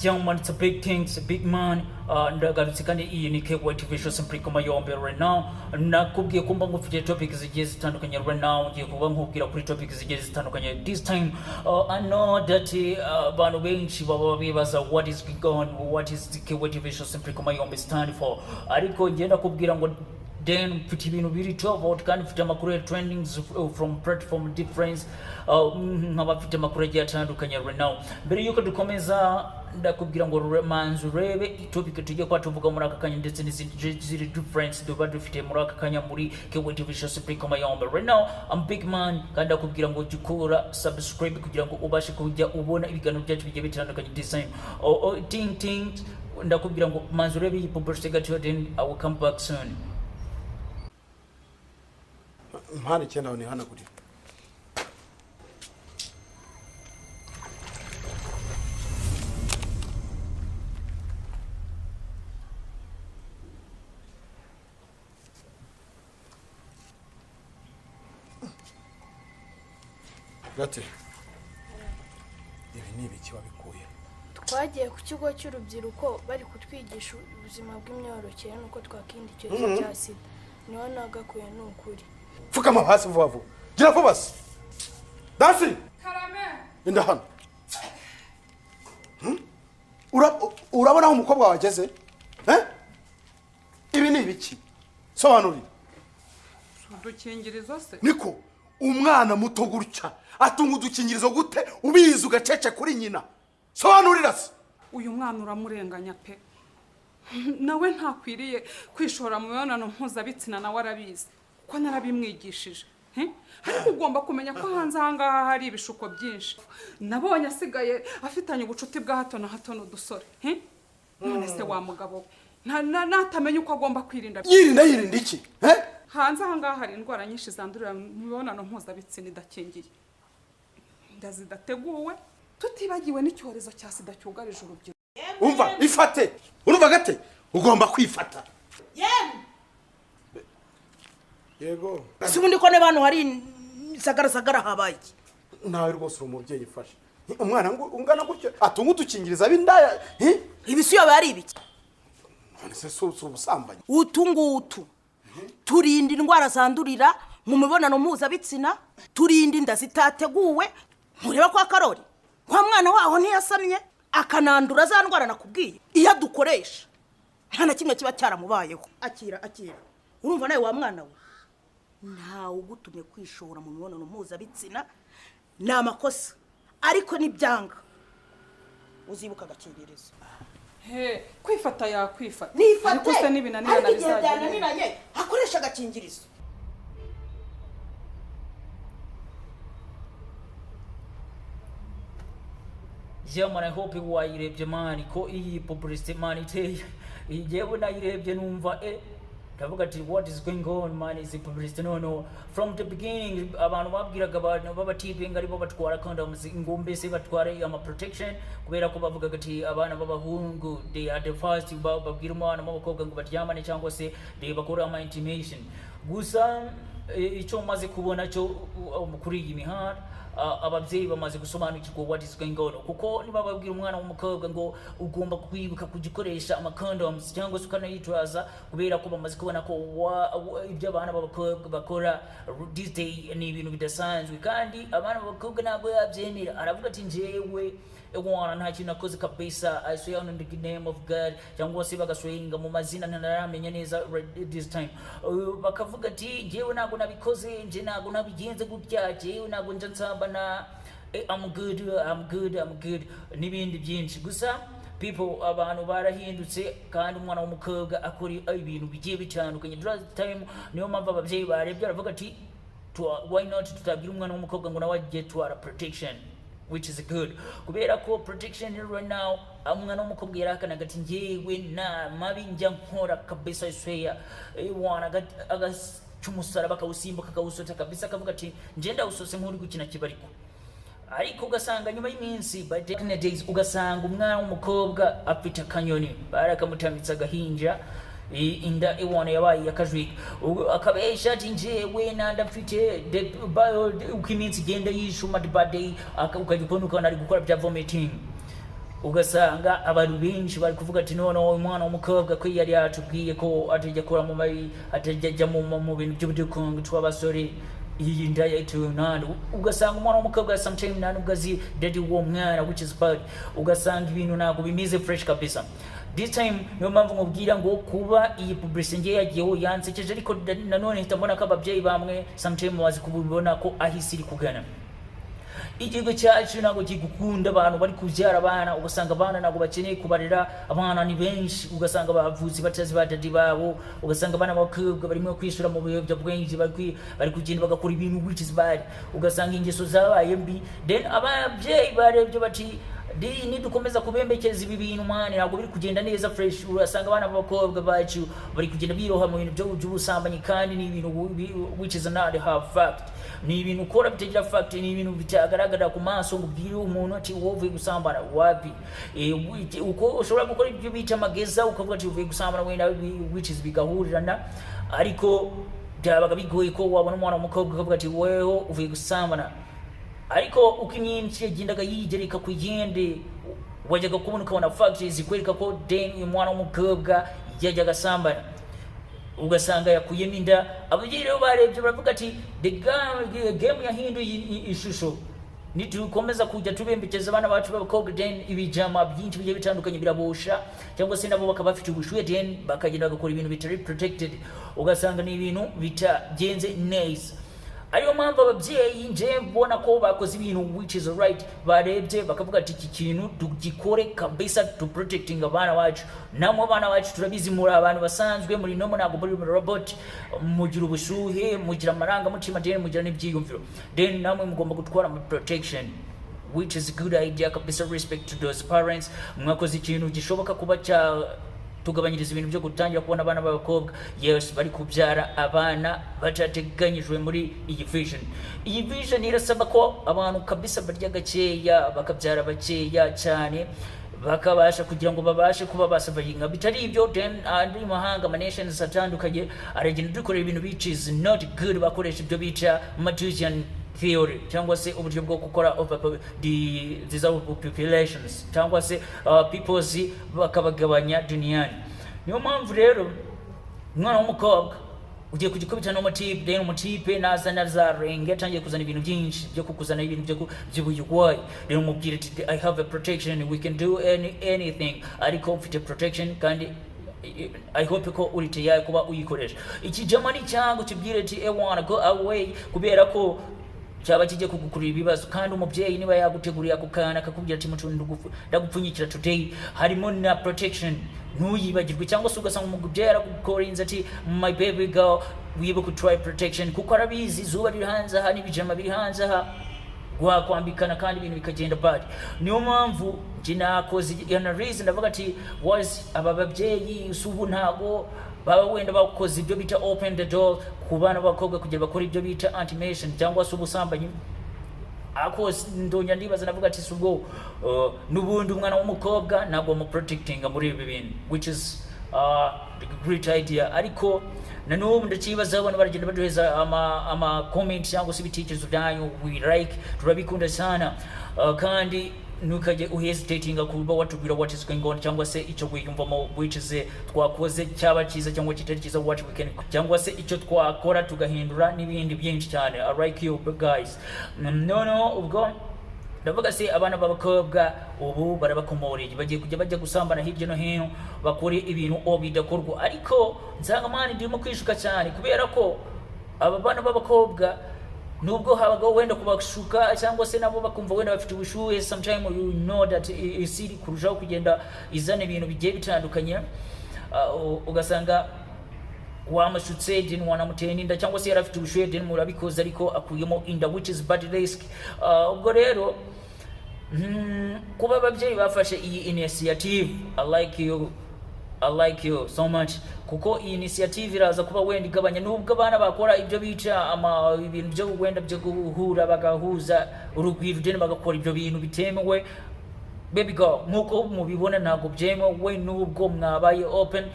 young man, it's a big thing, it's a big man. Ndagarutse kandi iyi ni KUBA TV show simply Koma Yombi right now. Nakubwiye kumba ngufite topics zigiye zitandukanye right now. Ngiye kuba nkubwira kuri topics zigiye zitandukanye. This time I know that abantu benshi baba bibaza what is going on, what is the KUBA TV show simply Koma Yombi stand for. Ariko ngenda kubwira ngo then mfite ibintu biri about kandi mfite amakuru trendings from platform difference nkaba mfite amakuru atandukanye right now. Mbere yuko dukomeza ndakubwira ngo manzu rebe topic tujye kwa tuvuga muri aka kanya ndetse n'izindi difference duba dufite muri aka kanya muri KUBA TV show simply Koma Yombi right now. I'm big man kandi ndakubwira ngo jukura subscribe kugira ngo ubashe kujya ubona ibiganiro byacu bigiye bitandukanye design ting ndakubwira ngo manzu rebe iyi publicity gato then I will come back soon. Mpani cyenda ni hana kuri Gute ibi ni ibiki wabikuye? Twagiye ku kigo cy'urubyiruko bari kutwigisha ubuzima bw'imyororokere nuko twakindi cyo cya sida niho nagakuye n'ukuri. Fukama hasi vuba vuba. Gira vuba basi. Dasi. Karame. Inda hano. Urabona aho umukobwa wageze? Ibi ni ibiki? Sobanuri. Udukingirizo se? Niko umwana muto gutya atunga udukingirizo gute ubizi ugacece kuri nyina. Sobanurira se. Uyu mwana uramurenganya pe. Nawe ntakwiriye kwishora mu mibonano mpuzabitsina nawe arabizi. Ko narabimwigishije ariko ugomba kumenya ko hanze ahangaha hari ibishuko byinshi. Nabonye asigaye afitanye ubucuti bwa hato na hato n'udusore none se wa mugabo natamenya uko agomba kwirinda. Yirinda iki hanze ahangaha hari indwara nyinshi zandurira mu mibonano mpuzabitsina idakingiye ndazidateguwe tutibagiwe n'icyorezo cya sida cyugarije urubyiruko. Umva ifate urumva gate ugomba kwifata. Yego. Sibundi ko ne bantu hari sagara habaye. Nawe rwose umubyeyi ifashe. Umwana ungana gutyo atunga udukingiriza bindaya. Ibisiyo bari ibiki? None se so ubusambanye. Utungutu. Turinda indwara zandurira mu mibonano mpuzabitsina, turinda inda zitateguwe. Mureba kwa Karori. Kwa mwana waho ntiyasamye akanandura za ndwara nakubwiye. Iyo dukoresha nta kimwe kiba cyaramubayeho. Akira. Urumva nawe wa mwana we. Ntawe ugutumye kwishora mu mibonano mpuzabitsina ni amakosa ariko nibyanga uzibuka agakingirizo. Kwifata yakwifata ariko se n'ibinanira nabizajye akoresha agakingirizo. Yeah man, I hope you wayirebye man ko iyi publicity man iteye yewe nayirebye numva ndavuga ati what is going on man, is publicity no from the beginning abantu babwiraga abantu babatipinga ari bo batwara condoms ingombe se batwara ama protection kubera ko bavuga ati abana b'abahungu they are the first babwira umwana w'umukobwa ngo baryamane cyangwa se they bakora ama intimation. Gusa icyo maze kubona cyo kuri iyi mihanda ababyeyi bamaze gusobanukirwa what is going on kuko niba babwira umwana w'umukobwa ngo ugomba kwibuka kugikoresha ama condoms cyangwa se ukanayitwaza kubera ko bamaze kubona ko ibyo abana b'abakobwa bakora this day ni ibintu bidasanzwe kandi abana b'abakobwa ntabwo yabyemera. Aravuga ati njyewe ewana nta kintu nakoze kabisa, I swear on the name of God cyangwa se bagaswinga mu mazina ntaramenya neza this time. Bakavuga ati njyewe ntabwo nabikoze, nje ntabwo nabigenze gutya, njyewe ntabwo nje nsamba na I'm good n'ibindi byinshi. Gusa people abantu barahindutse kandi umwana w'umukobwa akora ibintu bigiye bitandukanye. That time niyo mpamvu ababyeyi barebye aravuga ati why not tutabwira umwana w'umukobwa ngo nawe get to our protection, which is good kubera ko protection right now umwana w'umukobwa yarakana gati njyewe na mabi njya nkora kabisa sweya wana agacumusara bakawusimbuka kawusota kabisa kavuga ati njenda usose nk'uri gukina kibariko. Ariko ugasanga nyuma y'iminsi by the days ugasanga umwana w'umukobwa afite akanyoni barakamutambitsa agahinja inda iwana yabaye yakajwika akabesha ati njyewe nanda mfite uko iminsi igenda yishuma the bad day ukajya ukabona ari gukora bya vomiting ugasanga abantu benshi bari kuvuga ati none umwana w'umukobwa ko yari yatubwiye ko atajya akora mu mabi atajya mu bintu by'ubudukungu tw'abasore iyi nda yayituye nani, ugasanga umwana w'umukobwa sometimes nani ugazi daddy uwo mwana which is bad, ugasanga ibintu ntabwo bimeze fresh kabisa. This time niyo mpamvu nkubwira ngo kuba iyi publicity ngiye yagiyeho yansekeje, ariko nanone hita mbona ko ababyeyi bamwe sometimes bazi kubibona ko ahisi iri kugana. Igihugu cyacu ntabwo kigukunda abantu bari kubyara abana, ugasanga abana ntabwo bakeneye kubarera, abana ni benshi, ugasanga bavuzi batazi badadi babo, ugasanga abana b'abakobwa barimo kwishura mu biyobyabwenge, bari kugenda bagakora ibintu which is bad, ugasanga ingeso zabaye mbi. Then ababyeyi barebye bati nidukomeza kubembekeza ibi bintu mani ntabwo biri kugenda neza fresh, urasanga abana b'abakobwa bacu bari kugenda biroha mu bintu by'ubusambanyi, kandi ni ibintu which is not half fact, ni ibintu ukora bitagira fact, ni ibintu bitagaragara ku maso ngo ubwire umuntu ati wowe gusambana wapi. Uko ushobora gukora ibyo bita mageza ukavuga ati uvuye gusambana wenda which is bigahurirana, ariko byabaga bigoye ko wabona umwana w'umukobwa ukavuga ati weho uvuye gusambana. Ariko uko iminsi yagendaga yigereka kugende wajyaga kubona ukabona factories zikwereka ko uyu mwana w'umukobwa yajyaga asambana, ugasanga yakuyemo inda. Ababyeyi rero barebye baravuga ati the game yahinduye ishusho, nitukomeza kujya tubembekeza abana bacu b'abakobwa then ibijama byinshi bigiye bitandukanye birabosha, cyangwa se nabo bakaba bafite ubushyuhe then bakagenda bagakora ibintu bitari protected, ugasanga ni ibintu bitagenze neza. Ariyo mpamvu ababyeyi nje mbona ko bakoze ibintu which is right, barebye bakavuga ati iki kintu tugikore kabisa to protecting abana bacu. Namwe abana bacu turabizi muri abantu basanzwe, muri no ntabwo muri robot, mugira ubushyuhe, mugira amaranga mutima, then mugira n'ibyiyumviro, then namwe mugomba gutwara mu protection which is a good idea kabisa. Respect to those parents, mwakoze ikintu gishoboka kuba tugabanyiriza ibintu byo gutangira kubona abana b'abakobwa yes bari kubyara abana batateganyijwe muri iyi vision. Iyi vision irasaba ko abantu kabisa barya gakeya bakabyara bakeya cyane, bakabasha kugira ngo babashe kuba basavaringa. Bitari ibyo then andi mahanga nations atandukanye aragenda dukorera ibintu which is not good, bakoresha ibyo bica Malthusian theory cyangwa se uburyo bwo gukora populations cyangwa se peoples bakabagabanya duniani. Niyo mpamvu rero umwana w'umukobwa ugiye kugikubita n'umutipe, then umutipe nazarenge atangiye kuzana ibintu byinshi byo kukuzana ibintu by'ubuyugwayi, then umubwira ati I have a protection, we can do anything, ariko ufite protection kandi I hope ko uri tayari kuba uyikoresha. Iki jamani cyangu kibwire ati I wanna go away, kubera ko cyaba kijye kugukurira ibibazo, kandi umubyeyi niba yaguteguriye akukana akakubwira ati mutundu ndagupfunyikira today, harimo na protection ntuyibagirwe. Cyangwa se ugasanga umubyeyi aragukorinze ati my baby girl wibuke try protection, kuko arabizi izuba riri hanze aha n'ibijama biri hanze aha wakwambikana kandi ibintu bikagenda bad. Niyo mpamvu nakoze analyze ndavuga ati was aba babyeyi usubu ntago baba wenda bakoze ibyo bita open the door ku bana b'abakobwa kugira bakora ibyo bita anti-mation cyangwa se ubusambanyi. Ako ndonya ndibaza navuga ati subwo n'ubundi umwana w'umukobwa ntabwo mu protecting muri ibi bintu which is a great idea. Ariko nanubu ndakibaza abantu baragenda baduheza ama comment cyangwa se ibitekerezo byanyu, we like turabikunda sana, kandi ntukajye uhesitatinga kuba watubwira what is going on cyangwa se icyo wiyumvamo which is twakoze cyaba cyiza cyangwa kitari cyiza what we can, cyangwa se icyo twakora tugahindura n'ibindi byinshi cyane. I like you guys. No ubwo ndavuga se abana b'abakobwa ubu barabakomoreye bagiye kujya bajya gusambana hirya no hino bakore ibintu bidakorwa, ariko nsanga mani ndimo kwishuka cyane kubera ko aba bana b'abakobwa nubwo habaga wenda kubashuka cyangwa se nabo bakumva wenda bafite ubushyuhe, sometimes you know that isiri kurushaho kugenda izana ibintu bigiye bitandukanye, ugasanga wamashutse then wanamuteye inda cyangwa se yarafite ubushyuhe then murabikoze ariko akuyemo inda which is bad risk. Ubwo rero kuba ababyeyi bafashe iyi initiative I like you so much, kuko iyi initiative iraza kuba wenda igabanya nubwo abana bakora ibyo bica ibintu byo wenda byo guhura bagahuza urugwiro then bagakora ibyo bintu bitemewe. Baby girl nkuko mubibona ntabwo byemewe nubwo mwabaye open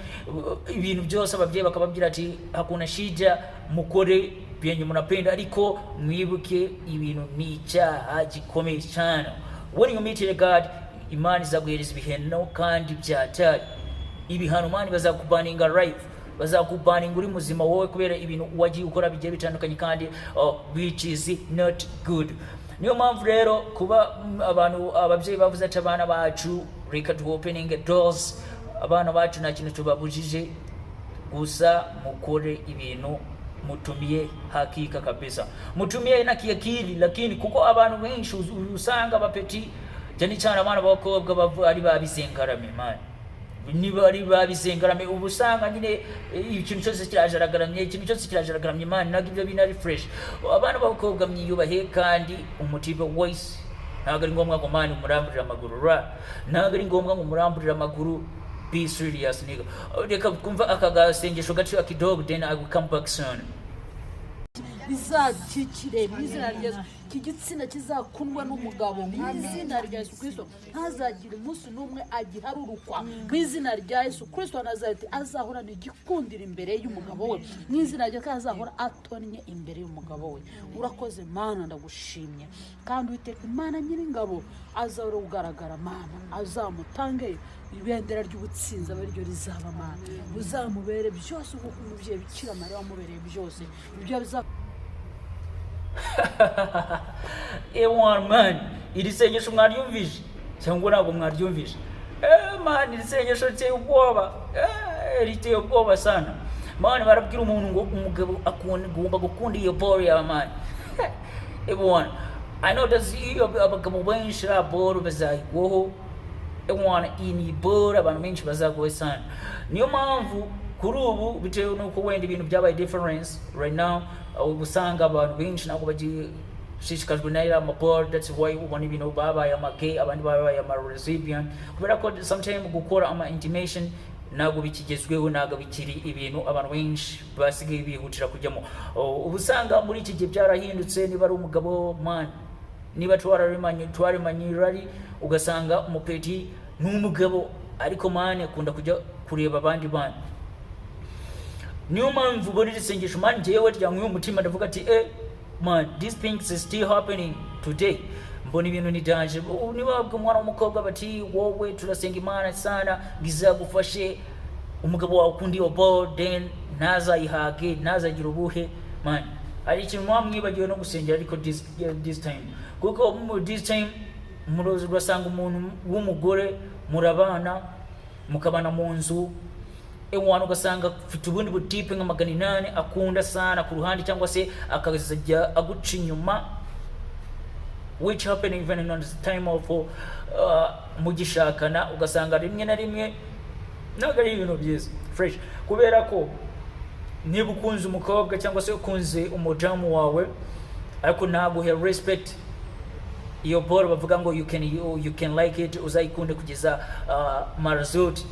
ibintu byose ababyeyi bakababwira ati hakuna shida mukore byenye munapenda, ariko mwibuke ibintu ni icyaha gikomeye cyane. When you meet a God imana izaguhereza ibihano kandi byatari ibihano mani bazakubaninga live bazakubaninga uri muzima wowe kubera ibintu wagiye ukora bigiye bitandukanye kandi which is not good. Niyo mpamvu rero kuba abantu ababyeyi bavuze ati abana bacu reka tu opening doors, abana bacu nta kintu tubabujije, gusa mukore ibintu mutumie hakika kabisa, mutumie na kiakili. Lakini kuko abantu benshi usanga bapeti cyane cyane abana b'abakobwa ari babisengarame man, niba ari babisengarame ubusanga nyine ikintu cyose kirajaragamye, ikintu cyose kirajaragamye man, ntabwo ibyo bintu ari fresh. Abana b'abakobwa mwiyubahe kandi umutibe voice, ntabwo ari ngombwa ngo man umuramburira amaguru ntabwo ari ngombwa ngo umuramburira amaguru. Be serious nigga. Reka kumva akagasengesho gato kidogo, then I will come back soon. Bizakikire bizina rya Yesu, kigitsina kizakundwa n'umugabo mwizina rya Yesu Kristo, ntazagira umunsi numwe agiharurukwa mwizina rya Yesu Kristo. Nazareti azahora n'igikundira imbere y'umugabo we mwizina rya Yesu, azahora atonnye imbere y'umugabo we. Urakoze Mana, ndagushimye kandi Uwiteka Imana Nyiringabo azahora ugaragara Mana, azamutange ibendera ry'ubutsinzi abe ryo rizaba Mana, uzamubere byose uko umubyeyi Bikira Mariya wamubereye byose ibyo biza. Ewan man, iri sengesho mwaryumvije cyangwa ntabwo mwaryumvije? Man, iri sengesho riteye ubwoba, riteye ubwoba sana man. Barabwira umuntu ngo umugabo agomba gukunda iyo ball ya man. Ewan, I know that's abagabo benshi ra ball bazayigwaho, ewan ini ball abantu benshi bazagowe sana. Niyo mpamvu kuri ubu bitewe nuko wenda ibintu byabaye difference right now, ubusanga abantu benshi ntabwo bagishishikajwe n'aya amaball. That's why ubona ibintu babaye amagay, abandi babaye amalesbian, kubera ko sometimes gukora ama intimation ntabwo bikigezweho, ntabwo bikiri ibintu abantu benshi basigaye bihutira kujyamo. Ubusanga muri iki gihe byarahindutse. Niba ari umugabo man, niba twaremanyirari ugasanga umupeti n'umugabo, ariko man akunda kujya kureba abandi bana. Niyo mpamvu buri risengesho man njyewe ryamwe umutima ndavuga ati man, these things is still happening today. Mbona ibintu ni danger. Niba umwana w'umukobwa bati wowe turasenga Imana sana ngizagufashe, umugabo wawe ukundi iyo ball then ntazayihage ntazagira ubuhe man, ari ikintu mwamwibagiwe no gusengera. Ariko this time kuko this time murozi urasanga umuntu w'umugore murabana mukabana mu nzu, ewana ugasanga ufite ubundi butipe nka 800 akunda sana ku ruhande, cyangwa se akazajya aguca inyuma, which happen even on the time of mugishakana. Ugasanga rimwe na rimwe ntabwo ari ibintu byiza fresh, kubera ko niba ukunze umukobwa cyangwa se ukunze umudamu wawe ariko ntabwo he respect iyo ball bavuga ngo you can like it, uzayikunde kugeza marazoti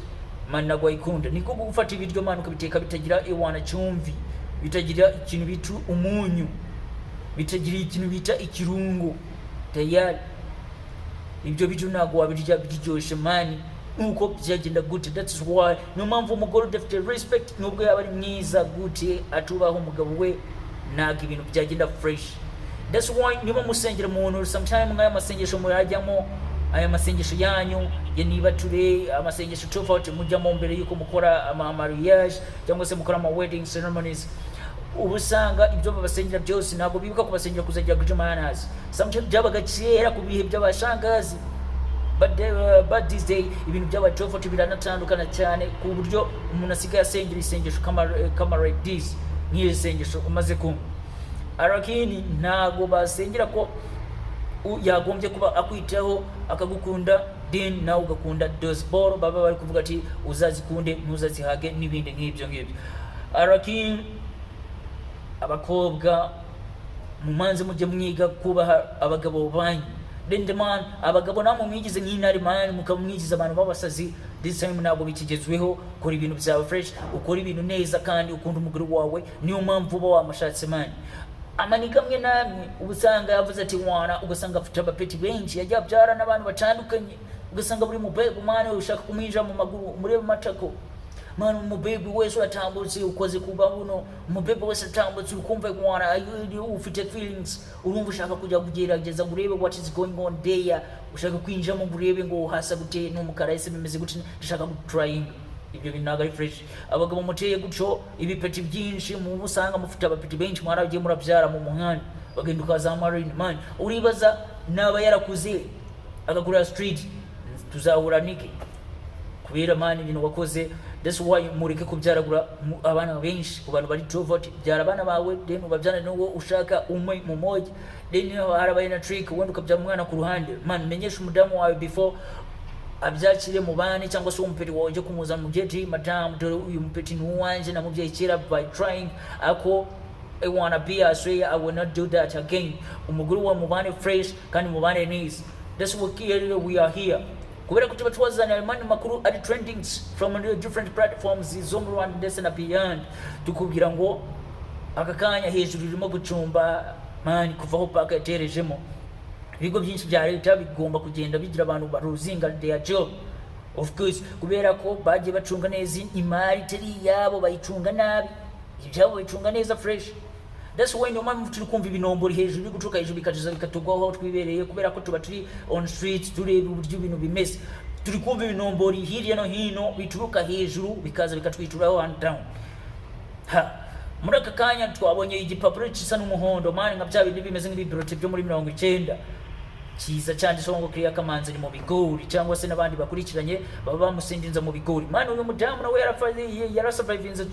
man, nagwa ikunda niko gufata ibiryo man ukabiteka bitagira ewana cyumvi, bitagira ikintu bitu umunyu, bitagira ikintu bita ikirungo tayari. Ibyo bitu nagwa wabirya biryoshye man uko byagenda gute. That's why no mpamvu umugore udafite respect nubwo yaba ari mwiza gute atubaho umugabo we, ntabwo ibintu byagenda fresh. That's why niba musengera umuntu sometimes nk'aya masengesho murajyamo, aya masengesho yanyu ya niba ture amasengesho tofauti mujyamo mbere yuko mukora mariage cyangwa se mukora wedding ceremonies, ubusanga ibyo babasengera byose ntabwo bibuka kubasengera kuzajya gujumanas. Sometimes byabaga kera ku bihe by'abashangazi, but this day ibintu by'aba tofauti biranatandukana cyane ku buryo umuntu asigaye asengera isengesho kama like this, nk'iri sengesho umaze kumva. Arakini ntabwo basengera ko yagombye kuba akwitaho akagukunda then nawe ugakunda those ball baba bari kuvuga ati uzazikunde ntuzazihage n'ibindi nk'ibyo ngibyo. Arakini abakobwa mumanze mujye mwiga kubaha abagabo banyu. Then the man, abagabo namwe mwigize nk'intare man, mukamwigiza abantu babasazi. This time ntabwo bikigezweho. Ukora ibintu byawe fresh, ukora ibintu neza kandi ukunda umugore wawe, niyo mpamvu uba wamushatse man. Amanika mwe namwe ubusanga yavuze ati wana, ugasanga afite abapeti benshi yajya byara n'abantu batandukanye, ugasanga buri mubego man ushaka kumwinjira mu maguru umurebe matako man umubebi wese atambutse ukoze kuba buno umubebi wese atambutse ukumva kwana ufite feelings urumva ushaka kujya kugerageza urebe what is going on there ushaka kwinjira mu burebe ngo hasa gute n'umukara ese bimeze gute ndashaka trying ibyo binaga ari fresh abagabo muteye guco ibipeti byinshi mu busanga mufite abapeti benshi mwaragiye murabyara mu muhanda bagenda ukaza marine man uribaza naba yarakuze akagura street tuzahura niki kubera man ibintu wakoze. That's why mureke kubyaragura abana benshi ku bantu bari introvert byara abana bawe then ubabyana n'uwo ushaka umwe mu moja then harabaye na trick wenda ukabyara umwana ku ruhande man menyesha umudamu wawe before abyakire mu bane cyangwa se umupeti wawe uje kumuza mu geti madam dore uyu mupeti n'uwanje na mubyeyi kera by trying ako I wanna be I swear I will not do that again umuguru wa mubane fresh kandi mubane nice. That's what we are here kubera ko tuba twazana amakuru ari trendings from different platforms zo mu Rwanda ndetse na beyond tukubwira ngo akakanya hejuru irimo gucumba man kuvaho paka yaterejemo ibigo byinshi bya leta bigomba kugenda bigira abantu baruzinga their job of course kubera ko bagiye bacunga neza imari teri yabo bayicunga nabi ibyabo bayicunga neza fresh. That's why no mpamvu turi kumva ibinombori hejuru bigucuka hejuru bikajuza bikatugwaho twibereye kubera ko tuba turi on street tureba uburyo ibintu bimeze turi kumva ibinombori hirya no hino bituruka hejuru bikaza bikatwituraho on down. Muri aka kanya twabonye igipapuro gisa n'umuhondo mani nka bya bindi bimeze nk'ibibirote byo muri 90 kiza cyanditseho ngo Clear Kamanzi ni mu bigori cyangwa se n'abandi bakurikiranye baba bamusindinza mu bigori mani uyu mudamu nawe yarasurvivinze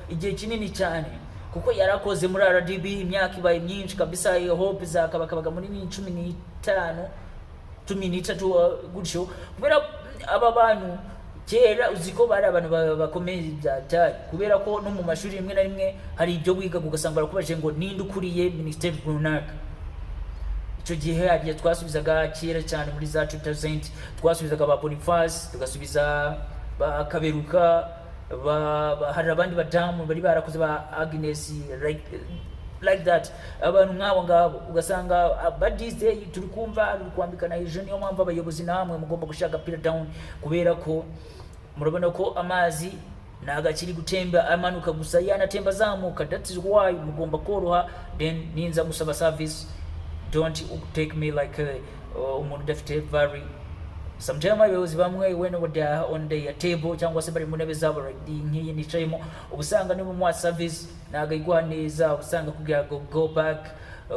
igihe kinini cyane kuko yarakoze muri RDB imyaka ibaye myinshi kabisa hope zakabakabaga muri 15 gutyo kubera aba bantu kera uziko bari abantu bakomeye byatari kubera ko no mu mashuri rimwe na rimwe hari ibyo wiga ugasanga barakubaje ngo ninde ukuriye ministeri runaka. Icyo gihe hagiye twasubizaga kera cyane muri za 2000 twasubizaga ba Boniface tugasubiza ba Kaberuka hari abandi badamu bari barakoze ba Agnes like that abantu nk'abo ngabo ugasanga badise turi kumva kwambikana hejuru niyo mpamvu abayobozi namwe mugomba gushaka pira down kubera ko murabona ko amazi nagakiri gutemba amanuka gusa yanatemba zamuka. That is why mugomba koroha then ninza musaba service don't take me like umuntu udafite very sometimes abayobozi bamwe when they are on their table cyangwa se bari mu ntebe zabo nk'iyi nicayemo ubusanga niba mu service nagayigwa neza ubusanga kugira go back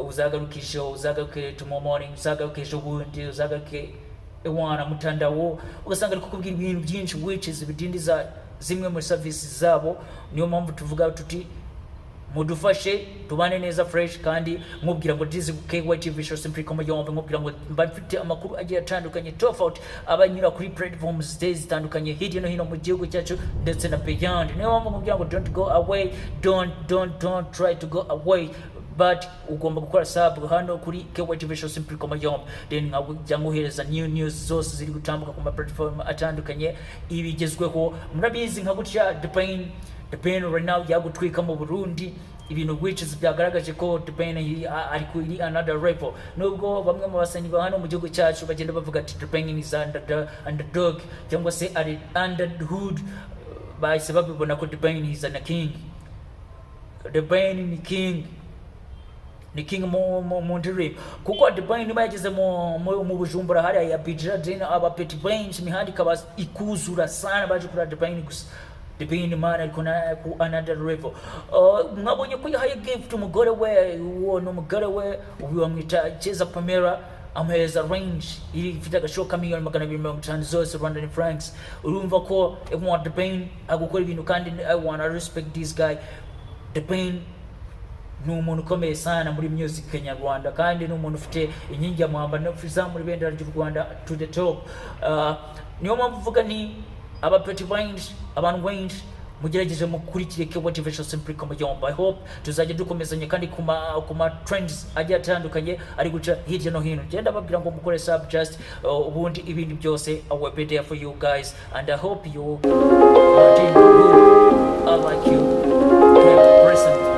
uzagaruke tomorrow morning uzagaruke Ubundi uzagaruke ewana mutandawo ugasanga ari kukubwira ibintu byinshi which is bidindiza zimwe muri services zabo. Niyo mpamvu tuvuga tuti mudufashe tubane neza fresh kandi mubwira ngo this KYTV show simply Koma Yombi mubwira ngo mba mfite amakuru agiye atandukanye tofauti abanyura kuri platforms zitandukanye hirya no hino mu gihugu cyacu ndetse na beyond. Niyo mpamvu mubwira ngo don't go away, don't try to go away but ugomba gukora sub hano kuri KYTV show simply Koma Yombi then nkaguhereza new news zose ziri gutambuka ku ma platform atandukanye ibigezweho. Murabizi nka gutya the pain right now yagutwika mu Burundi ibintu which is byagaragaje ko the pain ari kuri another level nubwo bamwe mu basani ba hano mu gihugu cyacu bagenda bavuga ati the pain is underdog cyangwa se ari underhood bahise babibona ko the pain is a king. The pain ni king mu ndiri kuko the pain bageze mu Bujumbura hari ya Byibura abapeti benshi mihandi kaba ikuzura sana baje kuri the pain gusa the pain man ariko ku another level. Mwabonye ko yahaye gift umugore we n'umugore we wamwita Cheza Pamela ameza range iri ifite agashoka miliyoni 250 zose Rwanda francs. Urumva ko the pain agukora ibintu kandi I want to respect this guy. The pain ni umuntu ukomeye sana muri music Nyarwanda kandi ni umuntu ufite inkingi ya mwamba no fiza muri bendera ry'u Rwanda to the top. Niyo mpamvu mvuga ni abapeti benshi abantu benshi mugerageje mukurikire KYTV show simply Koma Yombi. I hope tuzajya dukomezanya kandi kuma trends agiye atandukanye ari guca hirya no hino. Genda babwira ngo mukore sub just ubundi ibindi byose I will be there for you guys and I hope you are doing good. I like you. Present.